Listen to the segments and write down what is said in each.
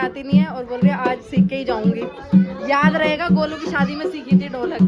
आती नहीं है और बोल रही है आज सीख के ही जाऊंगी। याद रहेगा गोलू की शादी में सीखी थी ढोलक।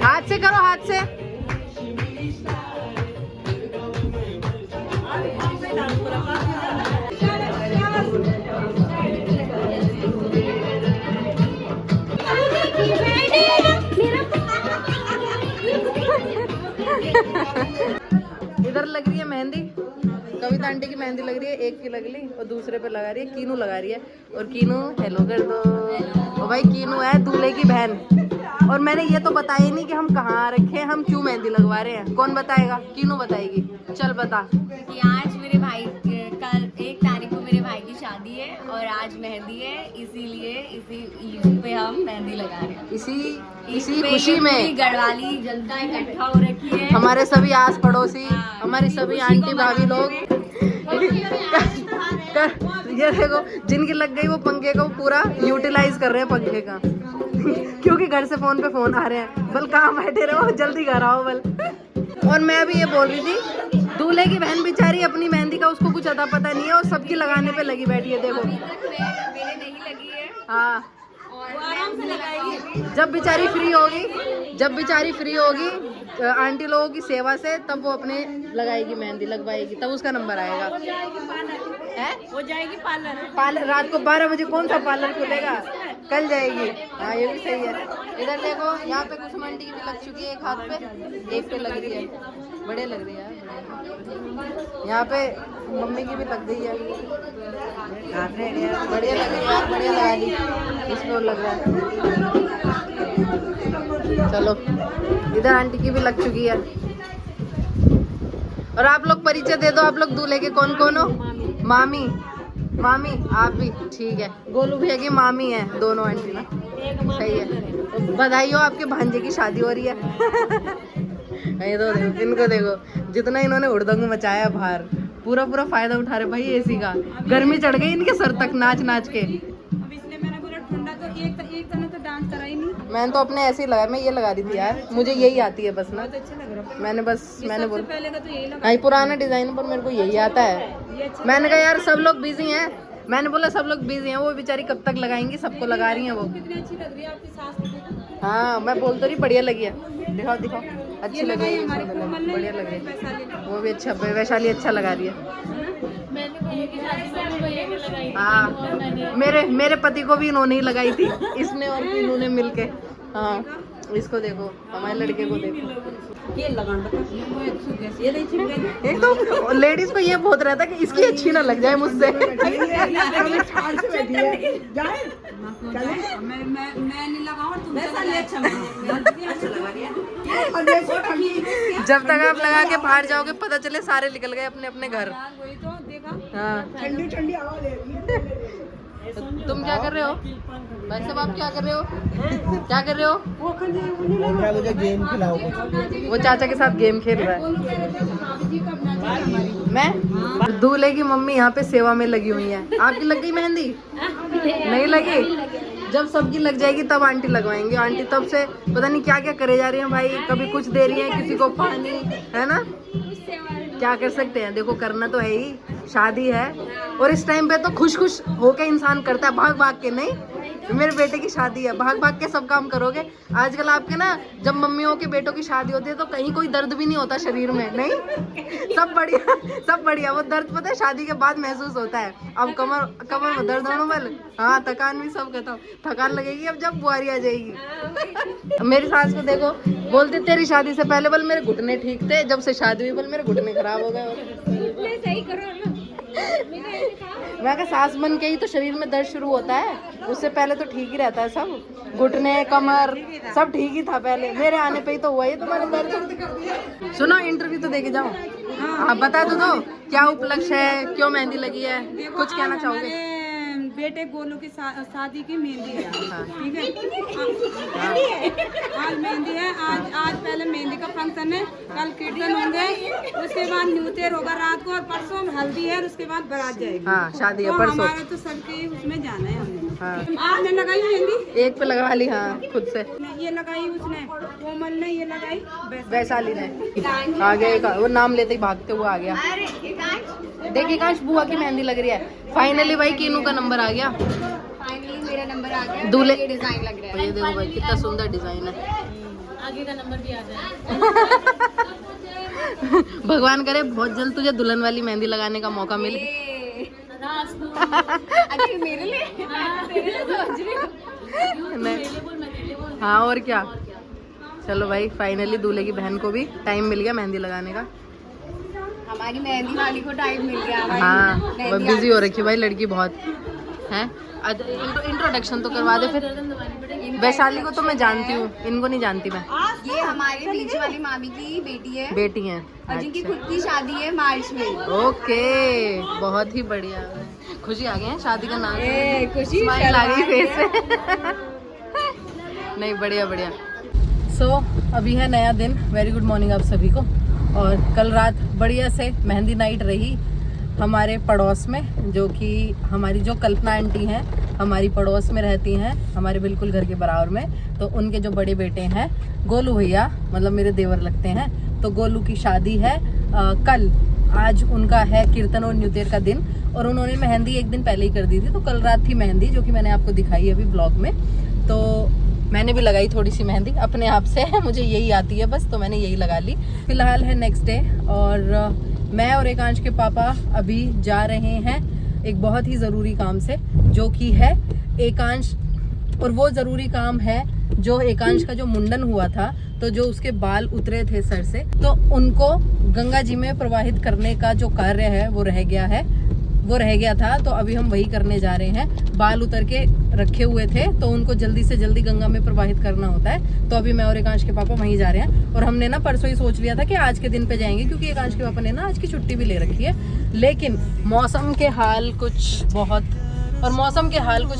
हाथ से करो, हाथ से। इधर लग रही है मेहंदी, कविता आंटी की मेहंदी लग रही है, एक की लग ली और दूसरे पे लगा रही है, कीनू लगा रही है। और कीनू हेलो कर दो। और भाई कीनू है दूल्हे की बहन। और मैंने ये तो बताया नहीं कि हम कहाँ रखे हैं, हम क्यों मेहंदी लगवा रहे हैं। कौन बताएगा? कीनू बताएगी। चल बता। कि आज मेरे भाई कल 1 तारीख को मेरे भाई की शादी है और आज मेहंदी है, इसीलिए इसी पे हम मेहंदी लगा रहे हैं। इसी खुशी में गढ़वाली जनता इकट्ठा हो रखी है, हमारे सभी आस पड़ोसी, हमारी सभी आंटी भाभी लोग। ये देखो जिनकी लग गई वो पंखे को पूरा यूटिलाइज कर रहे हैं पंखे का। क्योंकि घर से फोन पे फोन आ रहे हैं, बल कहाँ बैठे रहो, जल्दी घर आओ बल। और मैं अभी ये बोल रही थी, दूल्हे की बहन बेचारी अपनी मेहंदी का उसको कुछ अता पता नहीं है और सबकी लगाने पे लगी बैठी है। देखो मेरे नहीं लगी है। हाँ, आराम से लगाएगी। जब बेचारी फ्री होगी आंटी लोगों की सेवा से, तब वो अपने लगाएगी मेहंदी, लगवाएगी, तब उसका नंबर आएगा। है वो जाएगी पार्लर। पार्लर रात को 12 बजे कौन सा पार्लर खुलेगा? कल जाएगी। हाँ ये भी सही है। इधर देखो, यहाँ पे कुछ मंडी भी लग चुकी है, एक हाथ पे, एक पे लग रही है, बढ़िया लग रही है यार। यहाँ पे मम्मी की भी लग गई है, बढ़िया लग रही है यार, बढ़िया लगा ली, इसमें लग रहा है। चलो इधर आंटी की भी लग चुकी है। और आप लोग परिचय दे दो, आप लोग दूल्हे के कौन कौन हो? मामी, मामी आप भी ठीक है। गोलू भैया की मामी है दोनों आंटी ना, सही है। तो बधाई हो, आपके भांजे की शादी हो रही है। ये तो देखो, इनको देखो जितना इन्होंने हुड़दंग मचाया बाहर, पूरा पूरा फायदा उठा रहे भाई एसी का। गर्मी चढ़ गई इनके सर तक नाच नाच के। अब इसलिए मैंने बोला ठंडा तो एक जना तो डांस करा ही नहीं। मैंने तो अपने ऐसे ही लगाया, मैं ये लगा रही थी यार, मुझे यही आती है बस ना। बहुत अच्छा लग रहा है। मैंने बोला पहले का तो यही लगा। हाँ पुराना डिजाइन पर मेरे को यही आता है। ये अच्छा मैंने कहा यार सब लोग बिजी हैं, मैंने बोला सब लोग बिजी हैं, वो बेचारी कब तक लगाएंगी, सबको लगा रही हैं वो। कितनी अच्छी लग रही है आपकी सास की। हाँ मैं बोल तो रही बढ़िया लगी है, दिखाओ दिखाओ, अच्छी लग रही है, हमारी कोमल ने बढ़िया लग रही है। वैशाली ने। वो भी अच्छा, वैशाली अच्छा लगा रही है। हाँ मेरे पति को भी इन्होंने ही लगाई थी, इसने और इन्होंने मिलके। हाँ इसको देखो, हमारे लड़के को देखो, ये लगान बता, ये नहीं छिपके। एक तो लेडीज को ये बहुत रहता है कि इसकी अच्छी ना लग जाए मुझसे। मैं नहीं लगाऊं, तुम अच्छा लगा रही है। जब तक आप लगा के बाहर जाओगे पता चले सारे निकल गए अपने अपने घर। वही तो देखा। हाँ ठंडी ठंडी हवा ले रही है। तुम क्या कर रहे हो भाई साहब, आप क्या कर रहे हो? क्या कर रहे हो? मुझे गेम खिलाओ। वो चाचा के साथ गेम खेल रहा है। मैं दूल्हे की मम्मी यहाँ पे सेवा में लगी हुई है। आपकी लग गई मेहंदी? नहीं लगी? जब सबकी लग जाएगी तब आंटी लगवाएंगे। आंटी तब से पता नहीं क्या क्या करे जा रही है भाई, कभी कुछ दे रही है, किसी को पानी, है ना? क्या कर सकते हैं, देखो करना तो है ही, शादी है। और इस टाइम पे तो खुश खुश होके इंसान करता है, भाग भाग के नहीं। मेरे बेटे की शादी है, भाग भाग के सब काम करोगे। आजकल आपके ना जब मम्मियों के बेटों की शादी होती है तो कहीं कोई दर्द भी नहीं होता शरीर में, नहीं सब बढ़िया, सब बढ़िया। वो दर्द पता है शादी के बाद महसूस होता है। अब कमर में दर्द होने वाले, हाँ थकान भी सब खत्म, थकान लगेगी अब जब बुआरी आ जाएगी। मेरी सास को देखो, बोलते तेरी शादी से पहले बोल मेरे घुटने ठीक थे, जब से शादी हुई बोल मेरे घुटने खराब हो गए। सही करो ना। मैं कहा सास बन के ही तो शरीर में दर्द शुरू होता है, उससे पहले तो ठीक ही रहता है सब, घुटने कमर सब ठीक ही था पहले। मेरे आने पे ही तो हुआ ये तुम्हारे दर्द। सुनो इंटरव्यू तो देके जाओ, आप बता दो क्या उपलक्ष्य है, क्यों मेहंदी लगी है, कुछ कहना चाहोगे? बेटे गोलू की शादी की मेहंदी है, ठीक है। आज मेहंदी है, आज पहले मेहंदी का फंक्शन है, कल कीर्तन होंगे, उसके बाद न्यूतेर होगा रात को, और परसों हल्दी है, और उसके बाद बारात जाएगी। हाँ शादी है तो परसों। हमारा तो सबके उसमें जाना है हमने। हाँ आपने लगाई मेहंदी? एक पे लगवा ली, हाँ खुद से। ये लगाई उसने, कोमल ने ये लगाई, वैशाली ने। आ गया वो नाम लेते ही भागते हुए आ गया। देखिए काश बुआ की मेहंदी लग रही है। फाइनली भाई कीनू का नंबर आ गया, फाइनली मेरा नंबर आ गया। दूल्हे ये डिजाइन लग रहा है। ये देखो भाई कितना सुंदर डिजाइन है। आगे का नंबर भी आ जाए। भगवान करे बहुत जल्द तुझे दुल्हन वाली मेहंदी लगाने का मौका मिले। अच्छा ये मेरे लिए? तेरे लिए सोच रही हूँ। नहीं हाँ और क्या। चलो भाई फाइनली दूल्हे की बहन को भी टाइम मिल गया मेहंदी लगाने का। हमारी मेहंदी वाली को टाइम मिल गया। हाँ वो बिजी हो रखी भाई लड़की बहुत है। इंट्रोडक्शन तो करवा दे फिर। वैशाली को तो मैं जानती हूँ, इनको नहीं जानती मैं। ये हमारे पीछे वाली मामी की बेटी है, और जिनकी अच्छा। खुद की शादी है मार्च में। ओके बहुत ही बढ़िया। खुशी आ गई है, शादी का नाम खुशी स्माइल आ गई फेस पे। नहीं बढ़िया बढ़िया। सो अभी है नया दिन। वेरी गुड मॉर्निंग आप सभी को। और कल रात बढ़िया से मेहंदी नाइट रही हमारे पड़ोस में, जो कि हमारी जो कल्पना आंटी हैं हमारी पड़ोस में रहती हैं, हमारे बिल्कुल घर के बराबर में। तो उनके जो बड़े बेटे हैं गोलू भैया, मतलब मेरे देवर लगते हैं, तो गोलू की शादी है कल। आज उनका है कीर्तन और न्यूतेर का दिन, और उन्होंने मेहंदी एक दिन पहले ही कर दी थी। तो कल रात थी मेहंदी, जो कि मैंने आपको दिखाई अभी ब्लॉग में। तो मैंने भी लगाई थोड़ी सी मेहंदी अपने आप से मुझे यही आती है बस, तो मैंने यही लगा ली। फिलहाल है नेक्स्ट डे और मैं और एकांश के पापा अभी जा रहे हैं एक बहुत ही ज़रूरी काम से, जो कि है एकांश, और वो ज़रूरी काम है जो एकांश का जो मुंडन हुआ था, तो जो उसके बाल उतरे थे सर से, तो उनको गंगा जी में प्रवाहित करने का जो कार्य है वो रह गया था। तो अभी हम वही करने जा रहे हैं। बाल उतर के रखे हुए थे तो उनको जल्दी से जल्दी गंगा में प्रवाहित करना होता है। तो अभी मैं और एकांश के पापा वहीं जा रहे हैं। और हमने ना परसों ही सोच लिया था कि आज के दिन पे जाएंगे, क्योंकि एकांश के पापा ने ना आज की छुट्टी भी ले रखी है। लेकिन मौसम के हाल कुछ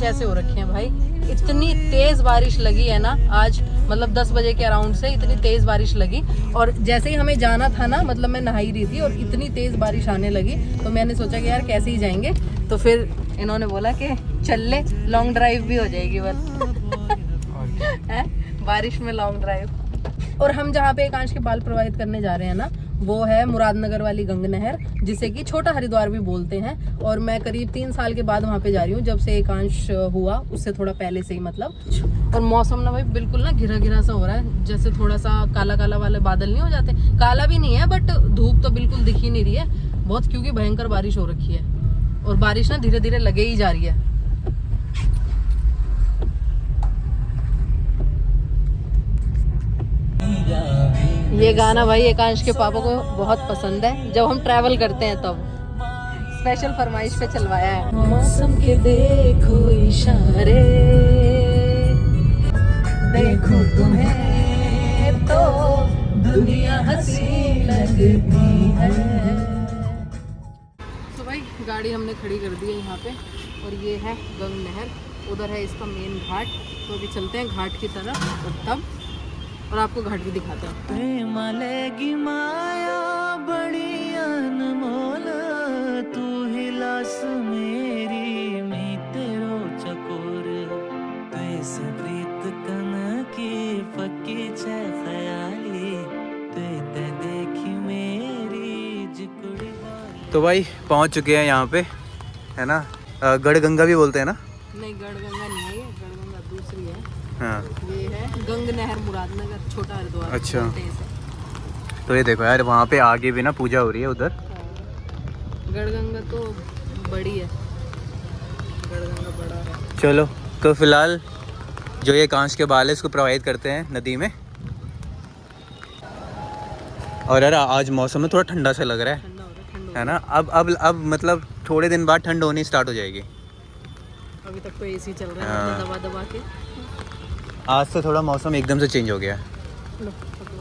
ऐसे हो रखे हैं भाई, इतनी तेज बारिश लगी है ना आज, मतलब 10 बजे के अराउंड से इतनी तेज बारिश लगी। और जैसे ही हमें जाना था ना, मतलब मैं नहाई रही थी और इतनी तेज बारिश आने लगी, तो मैंने सोचा कि यार कैसे ही जाएंगे। तो फिर इन्होंने बोला कि चल ले, लॉन्ग ड्राइव भी हो जाएगी बस है बारिश में लॉन्ग ड्राइव। और हम जहाँ पे एकांश के बाल प्रवाहित करने जा रहे हैं ना, वो है मुरादनगर वाली गंग नहर, जिसे कि छोटा हरिद्वार भी बोलते हैं। और मैं करीब 3 साल के बाद वहाँ पे जा रही हूँ, जब से एकांश हुआ उससे थोड़ा पहले से ही मतलब। और मौसम ना भाई बिल्कुल ना घिरा घिरा सा हो रहा है, जैसे थोड़ा सा काला काला वाले बादल नहीं हो जाते, काला भी नहीं है बट धूप तो बिल्कुल दिख ही नहीं रही है बहुत, क्योंकि भयंकर बारिश हो रखी है और बारिश ना धीरे धीरे लगे ही जा रही है। ये गाना भाई एकांश के पापा को बहुत पसंद है, जब हम ट्रैवल करते हैं तब स्पेशल फरमाइश पे चलवाया है। मौसम के देखो इशारे, देखो तुम्हें तो दुनिया हंसी लगती है। तो भाई गाड़ी हमने खड़ी कर दी है यहाँ पे, और ये है गंग नहर, उधर है इसका मेन घाट। तो अभी चलते हैं घाट की तरफ और तब और आपको घाट भी दिखाते हैं। प्रेम लेगी माया बड़ी अनमोल, तू ही लास मेरी मी तेरो चकोर, तैसे प्रीत कन की पक्की छे ख्याली, ते देखी मेरी जिकुड़ी। तो भाई पहुंच चुके हैं यहाँ पे, है ना। गढ़गंगा भी बोलते हैं ना? नहीं, गढ़गंगा नहीं है, ये गढ़गंगा दूसरी है। हाँ, ये है गंग नहर मुरादनगर, छोटा हरिद्वार। अच्छा। तो ये देखो यार, वहाँ पे आगे भी ना पूजा हो रही है उधर। गढ़गंगा तो बड़ी है, गढ़गंगा बड़ा है। चलो, तो फिलहाल जो ये कांच के बाल है इसको प्रवाहित करते हैं नदी में। और यार आज मौसम में थोड़ा ठंडा सा लग रहा है, ठंडा हो रहा है, ठंडा है ना। अब मतलब थोड़े दिन बाद ठंड होनी स्टार्ट हो जाएगी। अभी तक तो एसी चल रहा है, हाँ। दबा दबा के। आज से थोड़ा मौसम एकदम से चेंज हो गया है। लो, पकड़ो।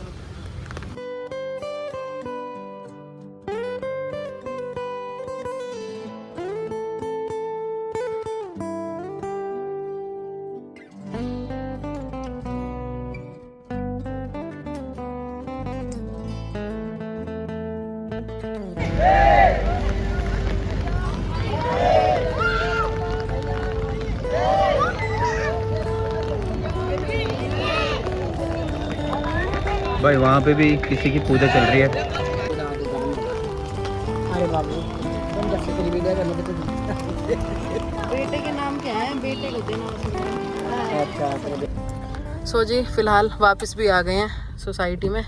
भाई वहाँ पे भी किसी की पूजा चल रही है। अरे बाबू, तुम जब से करीबी गए रहने तो बेटे के नाम क्या है, बेटे को देना। अच्छा। सो जी फिलहाल वापस भी आ गए हैं सोसाइटी में,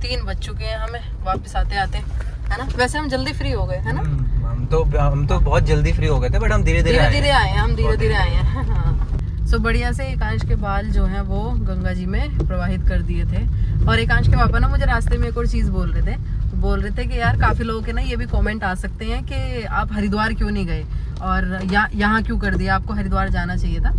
3 बज चुके हैं हमें वापस आते आते, है ना। वैसे हम जल्दी फ्री हो गए, है ना। हम तो बहुत जल्दी फ्री हो गए थे, बट हम धीरे धीरे आए हैं, हम धीरे धीरे आए हैं। हाँ। सो बढ़िया से एकांश के बाल जो हैं वो गंगा जी में प्रवाहित कर दिए थे। और एकांश के पापा ना मुझे रास्ते में एक और चीज़ बोल रहे थे कि यार काफ़ी लोगों के ना ये भी कमेंट आ सकते हैं कि आप हरिद्वार क्यों नहीं गए और यहाँ क्यों कर दिया, आपको हरिद्वार जाना चाहिए था।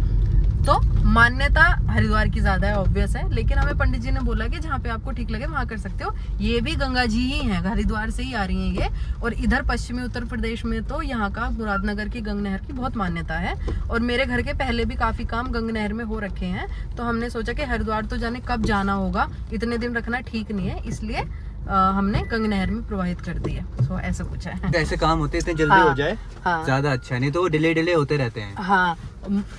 तो मान्यता हरिद्वार की ज़्यादा है, ऑब्वियस है, लेकिन हमें पंडित जी ने बोला कि जहाँ पे आपको ठीक लगे वहाँ कर सकते हो। ये भी गंगा जी ही हैं, हरिद्वार से ही आ रही हैं ये। और इधर पश्चिमी उत्तर प्रदेश में तो यहाँ का मुरादनगर की गंग नहर की बहुत मान्यता है। और मेरे घर के पहले भी काफ़ी काम गंग नहर में हो रखे हैं, तो हमने सोचा कि हरिद्वार तो जाने कब जाना होगा, इतने दिन रखना ठीक नहीं है, इसलिए हमने गंगा नहर में प्रवाहित कर दी है। सो ऐसा कुछ है। ऐसे काम होते इतने जल्दी हाँ, हो जाए हाँ। ज्यादा अच्छा, नहीं तो वो डिले होते रहते हैं। हाँ,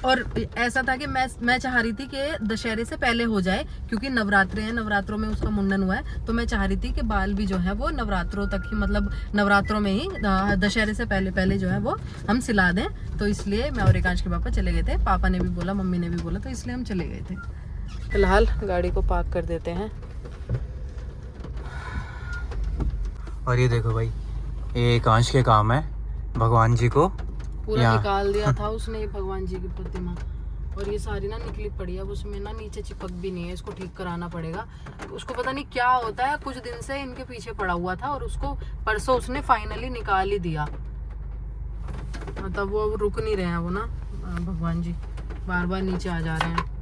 और ऐसा था कि मैं चाह रही थी कि दशहरे से पहले हो जाए, क्योंकि नवरात्रे हैं, नवरात्रों में उसका मुंडन हुआ है, तो मैं चाह रही थी कि बाल भी जो है वो नवरात्रों तक ही, मतलब नवरात्रों में ही, दशहरे से पहले जो है वो हम सिला दें। तो इसलिए मैं और एकांश के पापा चले गए थे, पापा ने भी बोला, मम्मी ने भी बोला, तो इसलिए हम चले गए थे। फिलहाल गाड़ी को पार्क कर देते हैं। और ये देखो भाई, ये एकांश के काम है, भगवान जी को पूरा यहाँ- निकाल दिया था उसने भगवान जी की प्रतिमा, और ये सारी ना निकली पड़ी है। अब उसमें ना नीचे चिपक भी नहीं है, इसको ठीक कराना पड़ेगा। उसको पता नहीं क्या होता है, कुछ दिन से इनके पीछे पड़ा हुआ था, और उसको परसों उसने फाइनली निकाल ही दिया। मतलब वो अब रुक नहीं रहे हैं वो ना, भगवान जी बार बार नीचे आ जा रहे हैं।